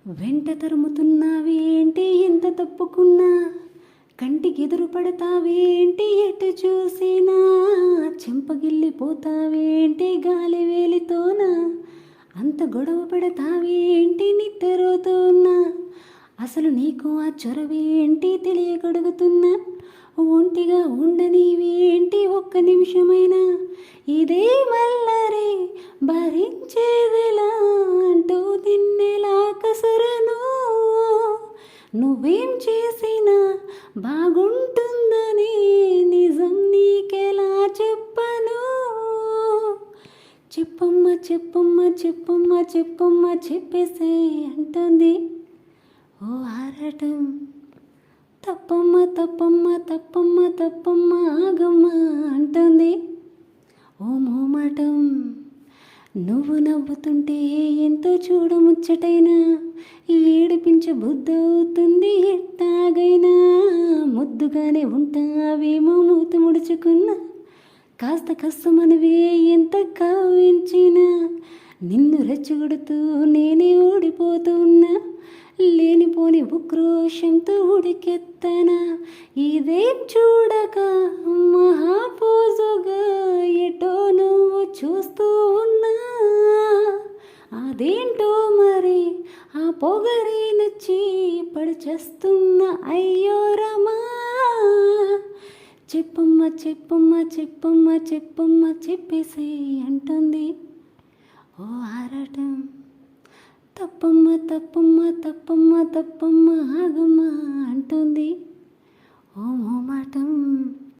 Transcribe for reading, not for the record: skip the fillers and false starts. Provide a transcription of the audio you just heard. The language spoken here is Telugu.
వెంట తరుముతున్నావేంటి ఎంత తప్పుకున్నా, కంటికి ఎదురు పడతావేంటి ఎటు చూసినా, చెంపగిల్లిపోతావేంటి గాలి వేలితోన, అంత గొడవ పడతావేంటి నిద్రపోతున్నా, అసలు నీకు ఆ చొరవేంటి తెలియగడుగుతున్నా, ఒంటిగా ఉండనివేంటి ఒక్క నిమిషమైనా, ఇదే మల్లరే భరించేదిలా అంటూ నిన్నెలా కసరను, నువ్వేం చేసినా బాగుంటుందని నిజం నీకెలా చెప్పను, చెప్పమ్మ చెప్పమ్మ చెప్పమ్మ చెప్పమ్మ చెప్పేసే అంటుంది ఓ ఆరాటం. తప్పమ్మ తప్పమ్మ తప్పమ్మ తప్పమ్మ ఆగమ్మ అంటుంది ఓ మోమాటం. నువ్వు నవ్వుతుంటే ఎంతో చూడముచ్చటైనా, ఏడిపించ బుద్ధవుతుంది ఎట్టాగైనా, ముద్దుగానే ఉంటావేమో మూతి ముడుచుకున్నా, కాస్త కష్టమనివే ఎంత కవ్వించినా, నిన్ను రెచ్చగొడుతూ నేనే ఓడిపోతున్నా, లేనిపోని ఉక్రోషంతో ఉడికెత్తనా, ఇదేం చూడక మహాపోజుగా ఎటో నువ్వు చూస్తూ ఉన్నా, అదేంటో మరి ఆ పొగరి నచ్చి పడిచేస్తున్నా అయ్యో రమా, చెప్పమ్మ చెప్పమ్మ చెప్పమ్మ చెప్పమ్మ చెప్పేసి అంటుంది ఓ ఆరాటం. తప్పమ్మ తప్పమ్మ తప్పమ్మ తప్పమ్మ ఆగమ్మ అంటుంది ఓ మోమాటం.